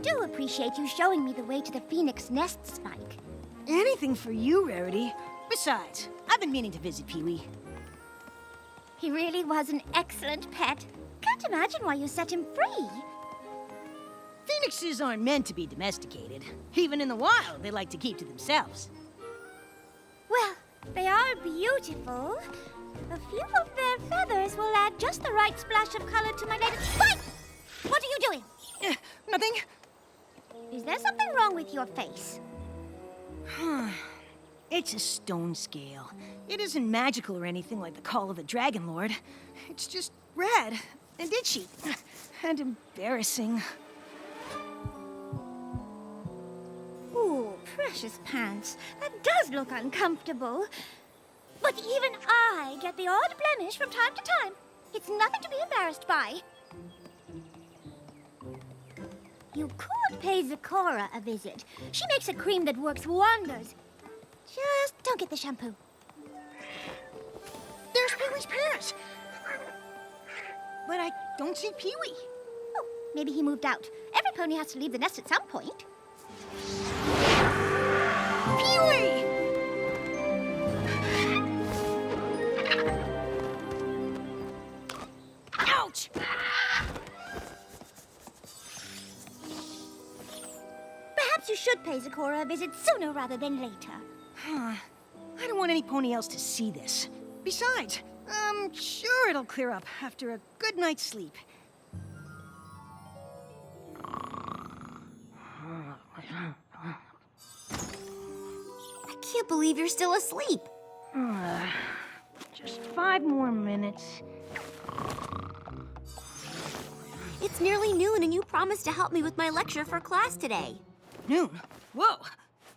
do appreciate you showing me the way to the phoenix nest, Spike. Anything for you, Rarity. Besides, I've been meaning to visit Pee-wee. He really was an excellent pet. Can't imagine why you set him free. Phoenixes aren't meant to be domesticated. Even in the wild, they like to keep to themselves. Well, they are beautiful. A few of their feathers will add just the right splash of color to my native... Spike! What are you doing? Nothing. Is there something wrong with your face? It's a stone scale. It isn't magical or anything like the call of the Dragon Lord. It's just red and itchy and embarrassing. Ooh, precious pants. That does look uncomfortable. But even I get the odd blemish from time to time. It's nothing to be embarrassed by. You could pay Zecora a visit. She makes a cream that works wonders. Just don't get the shampoo. There's Pee-wee's parents. But I don't see Pee-wee. Oh, maybe he moved out. Every pony has to leave the nest at some point. Pee-wee! Ouch! Perhaps you should pay Zecora a visit sooner rather than later. I don't want any pony else to see this. Besides, I'm sure it'll clear up after a good night's sleep. I can't believe you're still asleep. Just 5 more minutes. It's nearly noon and you promised to help me with my lecture for class today. Noon? Whoa!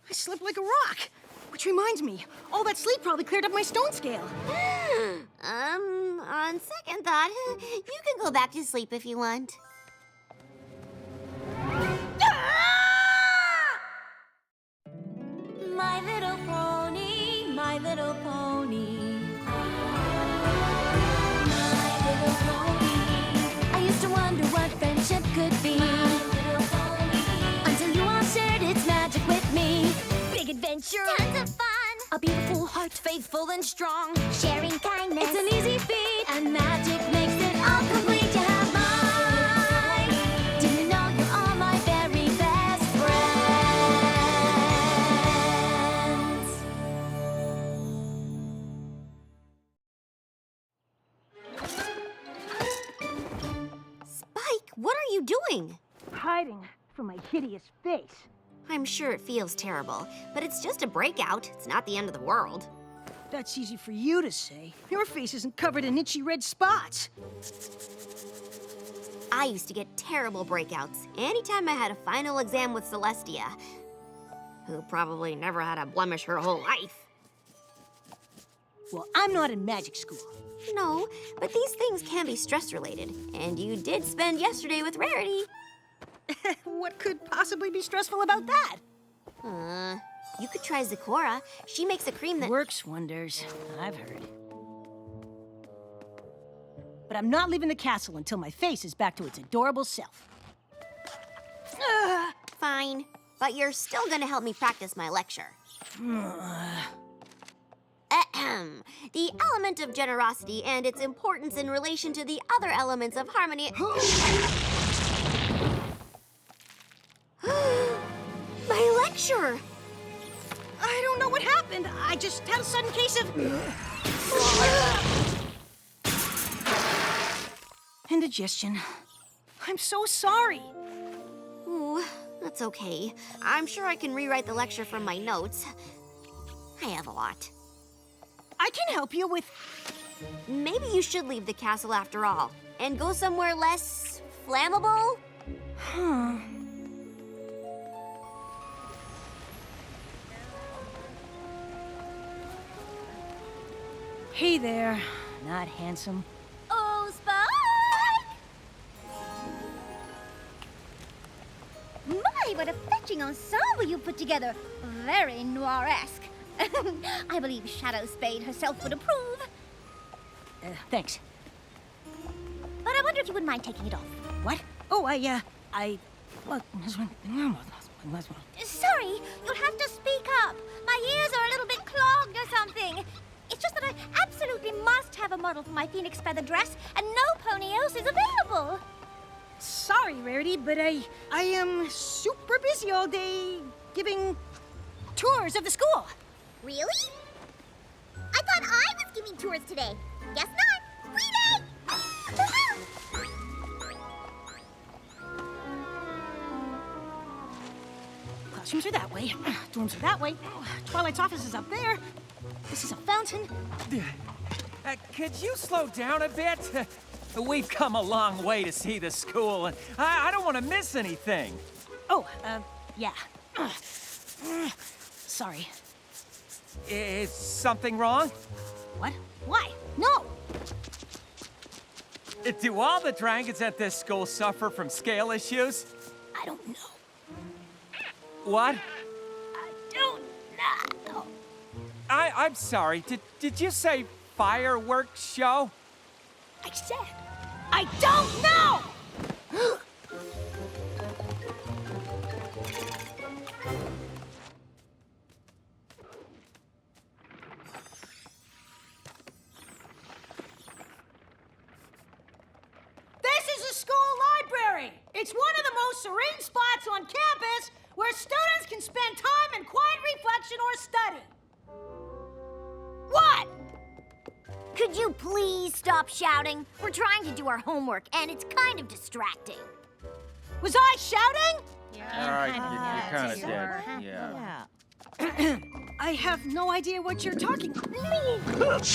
I slept like a rock. Which reminds me, all that sleep probably cleared up my stone scale. On second thought, you can go back to sleep if you want. My little pony, my little pony. My little pony. I used to wonder what friendship could be. My little pony. Until you all shared its magic with me. Big adventure. Tons of fun. A beautiful heart, faithful and strong. Sharing kindness. It's an easy feat. And magic makes it all complete. You have mine. Do you know you're all my very best friends. Spike, what are you doing? Hiding from my hideous face. I'm sure it feels terrible, but it's just a breakout. It's not the end of the world. That's easy for you to say. Your face isn't covered in itchy red spots. I used to get terrible breakouts anytime I had a final exam with Celestia, who probably never had a blemish her whole life. Well, I'm not in magic school. No, but these things can be stress-related, and you did spend yesterday with Rarity. What could possibly be stressful about that? You could try Zecora. She makes a cream that... Works wonders, I've heard. But I'm not leaving the castle until my face is back to its adorable self. Fine, but you're still gonna help me practice my lecture. Ahem. The element of generosity and its importance in relation to the other elements of harmony... My lecture! I don't know what happened. I just had a sudden case of... indigestion. I'm so sorry. Ooh, that's okay. I'm sure I can rewrite the lecture from my notes. I have a lot. I can help you with... Maybe you should leave the castle after all, and go somewhere less flammable? Hey there, not handsome. Oh, Spike! My, what a fetching ensemble you put together. Very noir-esque. I believe Shadow Spade herself would approve. Thanks. But I wonder if you wouldn't mind taking it off. What? Oh, I Sorry, you'll have to speak up. My ears are a little bit clogged or something. It's just that I absolutely must have a model for my phoenix feather dress, and no pony else is available. Sorry, Rarity, but I am super busy all day giving tours of the school. Really? I thought I was giving tours today. Guess not. Reading! Classrooms are that way. Dorms are that way. Twilight's office is up there. This is a fountain. Could you slow down a bit? We've come a long way to see the school, and I don't want to miss anything. Oh, yeah. Sorry. Is something wrong? What? Why? No! Do all the dragons at this school suffer from scale issues? I don't know. What? I don't know. I'm sorry. Did you say fireworks show? I said, I don't know! This is a school library. It's one of the most serene spots on campus where students can spend time in quiet reflection or study. What? Could you please stop shouting? We're trying to do our homework, and it's kind of distracting. Was I shouting? All right, you're kind of dead. Yeah. I have no idea what you're talking about.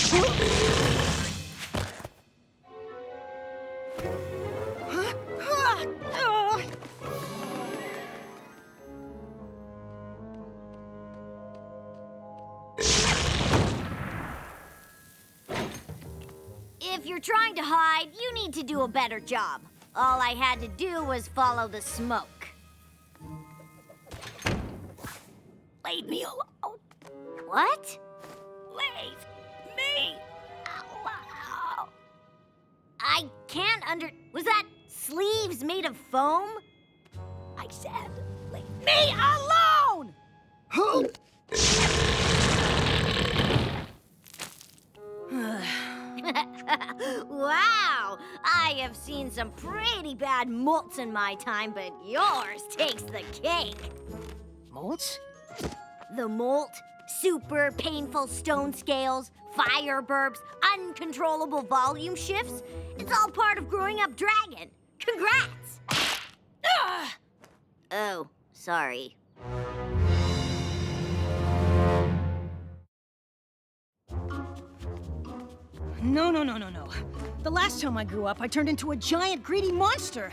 If you're trying to hide, you need to do a better job. All I had to do was follow the smoke. Leave me alone. What? Leave me alone. I can't Was that sleeves made of foam? I said, leave me alone! Wow! I have seen some pretty bad molts in my time, but yours takes the cake. Molts? The molt, super painful stone scales, fire burps, uncontrollable volume shifts. It's all part of growing up dragon. Congrats! Oh, sorry. No. The last time I grew up, I turned into a giant greedy monster.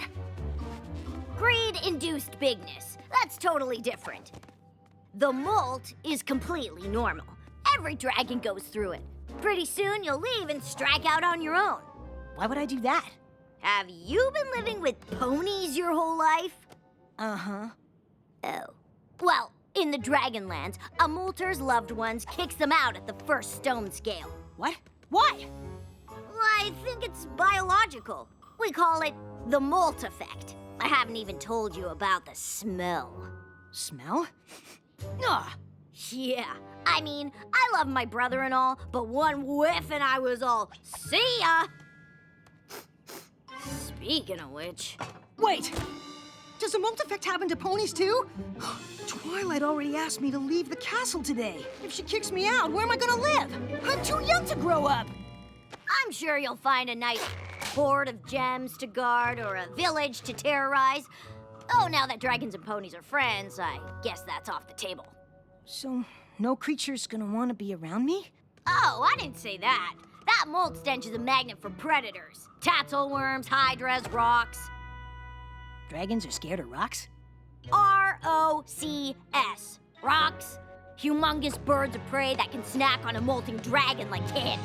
Greed-induced bigness. That's totally different. The molt is completely normal. Every dragon goes through it. Pretty soon you'll leave and strike out on your own. Why would I do that? Have you been living with ponies your whole life? Uh-huh. Oh. Well, in the Dragonlands, a molter's loved ones kicks them out at the first stone scale. What? Why? I think it's biological. We call it the molt effect. I haven't even told you about the smell. Smell? Ugh. Yeah, I mean, I love my brother and all, but one whiff and I was all, see ya! Speaking of which... Wait! Does the molt effect happen to ponies too? Twilight already asked me to leave the castle today. If she kicks me out, where am I gonna live? I'm too young to grow up. I'm sure you'll find a nice hoard of gems to guard or a village to terrorize. Oh, now that dragons and ponies are friends, I guess that's off the table. So, no creature's gonna want to be around me? Oh, I didn't say that. That molt stench is a magnet for predators. Tatzelworms, hydras, rocks. Dragons are scared of rocks? R-O-C-S. Rocks. Humongous birds of prey that can snack on a molting dragon like candy.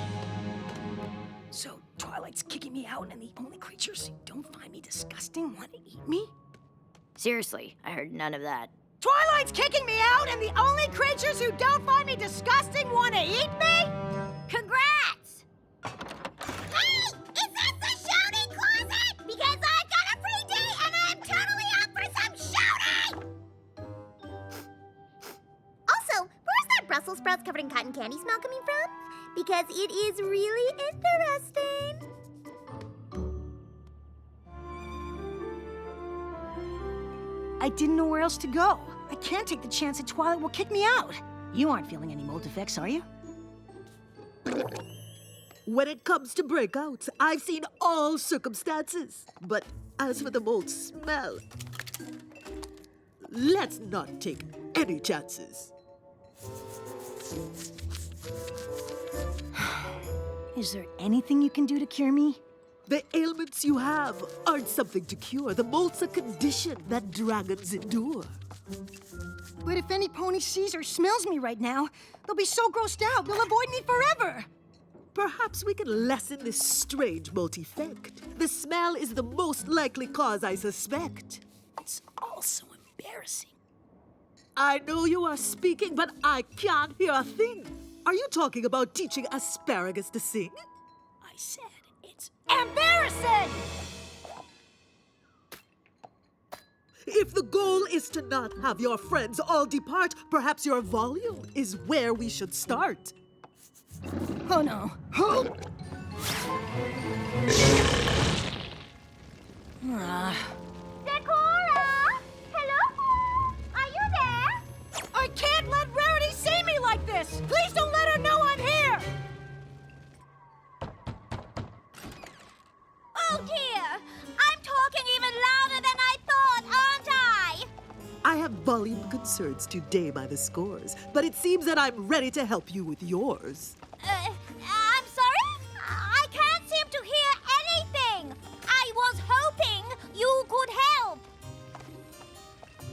So, Twilight's kicking me out and the only creatures who don't find me disgusting want to eat me? Seriously, I heard none of that. Twilight's kicking me out and the only creatures who don't find me disgusting want to eat me? Congrats! Hey! Is this the shouting closet? Because I've got a free day and I'm totally up for some Brussels sprouts covered in cotton candy smell coming from? Because it is really interesting. I didn't know where else to go. I can't take the chance that Twilight will kick me out. You aren't feeling any molt effects, are you? When it comes to breakouts, I've seen all circumstances. But as for the molt smell, let's not take any chances. Is there anything you can do to cure me? The ailments you have aren't something to cure. The molt's a condition that dragons endure. But if any pony sees or smells me right now, they'll be so grossed out they'll avoid me forever. Perhaps we can lessen this strange molt effect. The smell is the most likely cause, I suspect. It's all so embarrassing. I know you are speaking, but I can't hear a thing. Are you talking about teaching asparagus to sing? I said it's embarrassing! If the goal is to not have your friends all depart, perhaps your volume is where we should start. Oh no. Zecora! Hello? Are you there? I can't let Rarity see me like this! Please don't let her know I'm here! Oh dear! I'm talking even louder than I thought, aren't I? I have volume concerns today by the scores, but it seems that I'm ready to help you with yours. I'm sorry? I can't seem to hear anything. I was hoping you could help.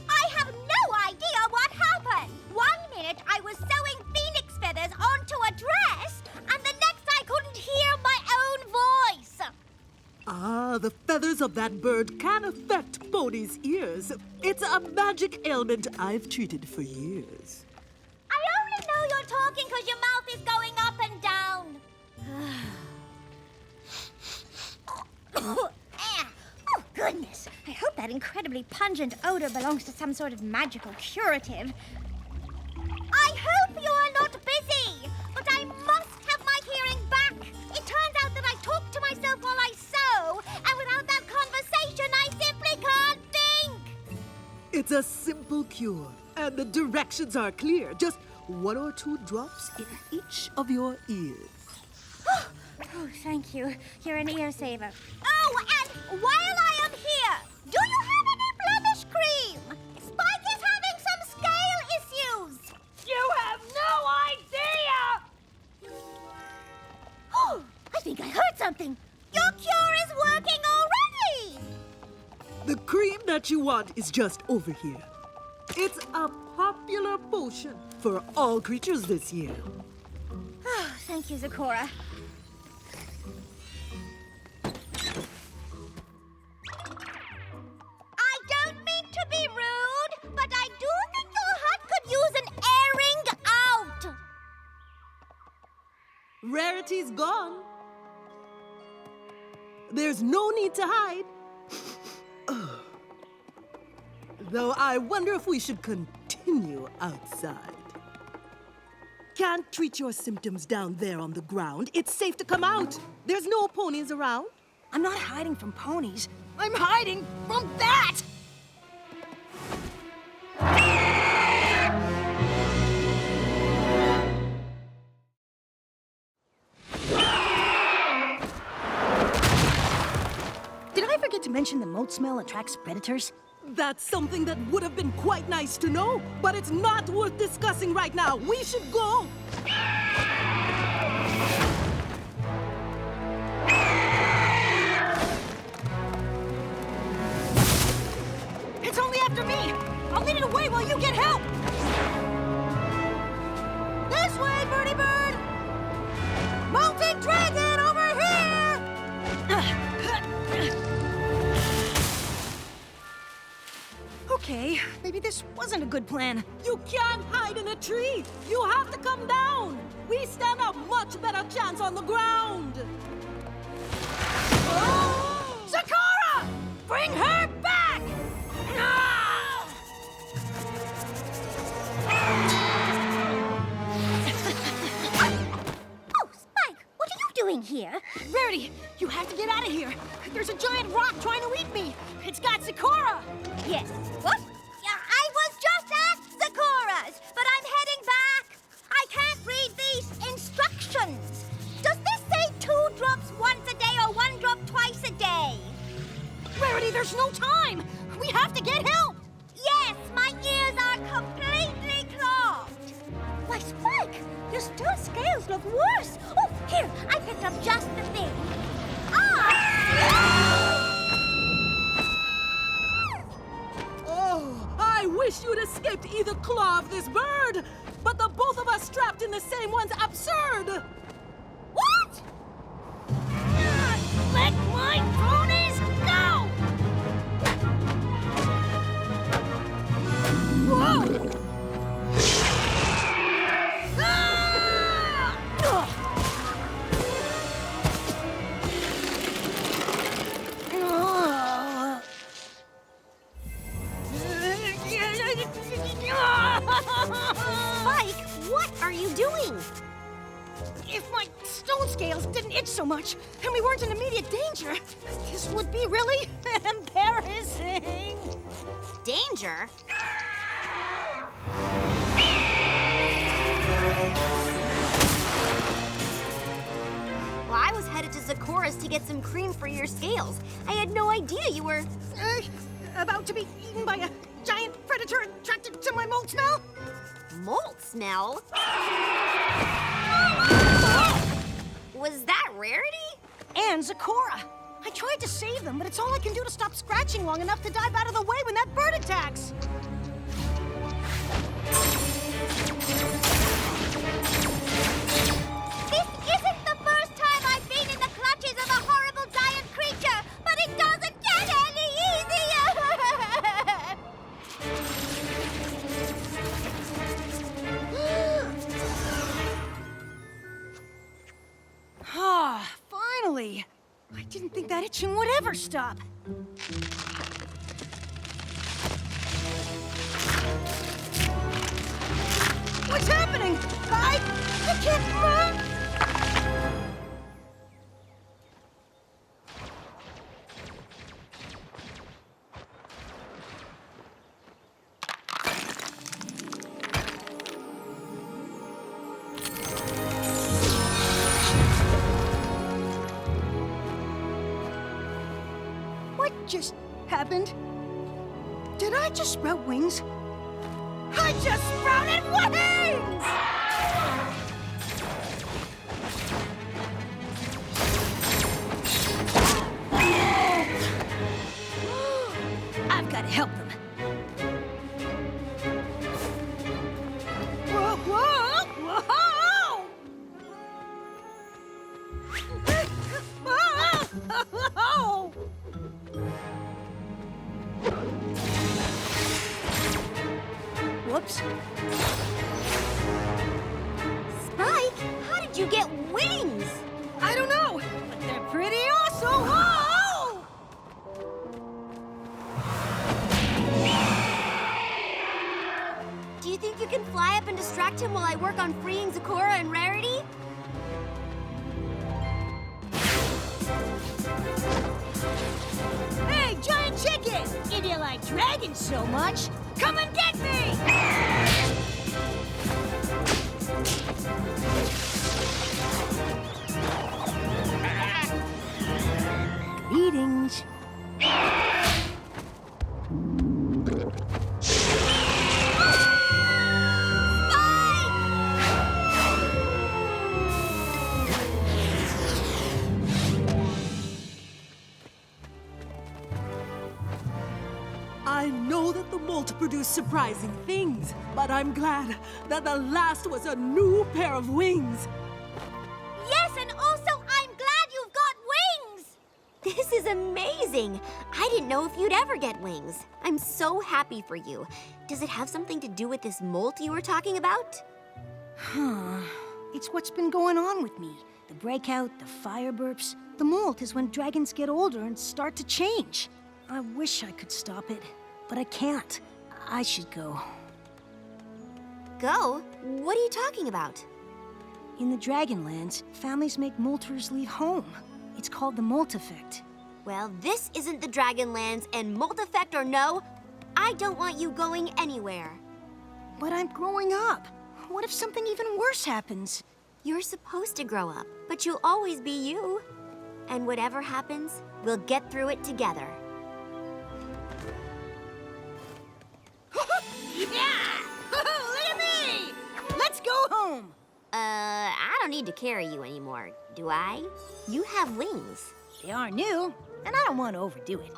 I have no idea what happened. 1 minute I was sewing phoenix feathers onto a dress, and the next I couldn't hear my own voice. Ah, the feathers of that bird can affect Pony's ears. It's a magic ailment I've treated for years. I only know you're talking because your mouth is going up and down. Oh, goodness. I hope that incredibly pungent odor belongs to some sort of magical curative. I hope you are not busy, but I must have my hearing back. It turns out that I talk to myself while I sew, and without that conversation, I simply can't think. It's a simple cure, and the directions are clear. Just 1 or 2 drops in each of your ears. Oh, thank you. You're an ear saver. Oh, and while I am here, do you have any blemish cream? Spike is having some scale issues. You have no idea! Oh, I think I heard something. Your cure is working already. The cream that you want is just over here. It's a popular potion for all creatures this year. Oh, thank you, Zecora. I don't mean to be rude, but I do think your hut could use an airing out. Rarity's gone. There's no need to hide. Though I wonder if we should continue outside. Can't treat your symptoms down there on the ground. It's safe to come out. There's no ponies around. I'm not hiding from ponies. I'm hiding from that! Did I forget to mention the molt smell attracts predators? That's something that would have been quite nice to know, but it's not worth discussing right now. We should go. It's only after me! I'll lead it away while you get help! This way, Birdie Bird! Molting dragon over here! Okay, maybe this wasn't a good plan. You can't hide in a tree. You have to come down. We stand a much better chance on the ground. Oh! Zecora! Bring her back! Ah! Yes. What? Yeah, I was just at Zecora's, but I'm heading back. I can't read these instructions. Does this say 2 drops once a day or 1 drop twice a day? Rarity, there's no time. We have to get help. Yes, my ears are completely clogged. Why, Spike, your still scales look worse. Oh, here, I picked up just the thing. Oh, I wish you'd escaped either claw of this bird, but the both of us trapped in the same one's absurd. What? Let my ponies go! Whoa! Spike, what are you doing? If my stone scales didn't itch so much, and we weren't in immediate danger, this would be really embarrassing. Danger? Well, I was headed to Zecora's to get some cream for your scales. I had no idea you were... About to be eaten by a giant predator attracted to my molt smell? Molt smell? Was that Rarity? And Zecora. I tried to save them, but it's all I can do to stop scratching long enough to dive out of the way when that bird attacks. This isn't the first time I've been in the clutches of a horrible giant creature, but it doesn't get any easier! Ah, finally! I didn't think that itching would ever stop. What's happening? I can't move! What just happened? Did I just sprout wings? I just sprouted wings! I've got to help them. Whoa, whoa, whoa! Whoa! Whoops. Spike, how did you get wings? I don't know, but they're pretty awesome. Whoa! Do you think you can fly up and distract him while I work on freeing Zecora and Rarity? Hey, giant chicken! If you like dragons so much, come and get me! Greetings. I know that the molt produce surprising things, but I'm glad that the last was a new pair of wings. Yes, and also I'm glad you've got wings! This is amazing! I didn't know if you'd ever get wings. I'm so happy for you. Does it have something to do with this molt you were talking about? It's what's been going on with me. The breakout, the fire burps. The molt is when dragons get older and start to change. I wish I could stop it, but I can't. I should go. Go? What are you talking about? In the Dragonlands, families make molters leave home. It's called the molt effect. Well, this isn't the Dragonlands, and molt effect or no, I don't want you going anywhere. But I'm growing up. What if something even worse happens? You're supposed to grow up, but you'll always be you. And whatever happens, we'll get through it together. Yeah! Look at me! Let's go home! I don't need to carry you anymore, do I? You have wings. They are new, and I don't want to overdo it.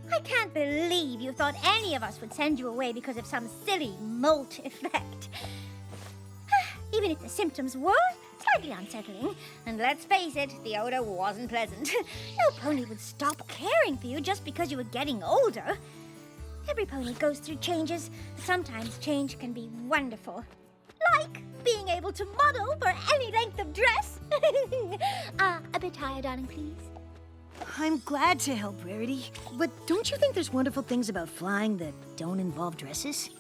I can't believe you thought any of us would send you away because of some silly molt effect. Even if the symptoms were slightly unsettling, and let's face it, the odor wasn't pleasant. No pony would stop caring for you just because you were getting older. Every pony goes through changes. Sometimes change can be wonderful. Like being able to model for any length of dress. A bit higher, darling, please. I'm glad to help, Rarity. But don't you think there's wonderful things about flying that don't involve dresses?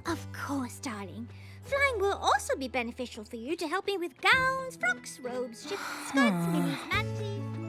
Of course, darling. Flying will also be beneficial for you to help me with gowns, frocks, robes, shifts, skirts, minis, manatees.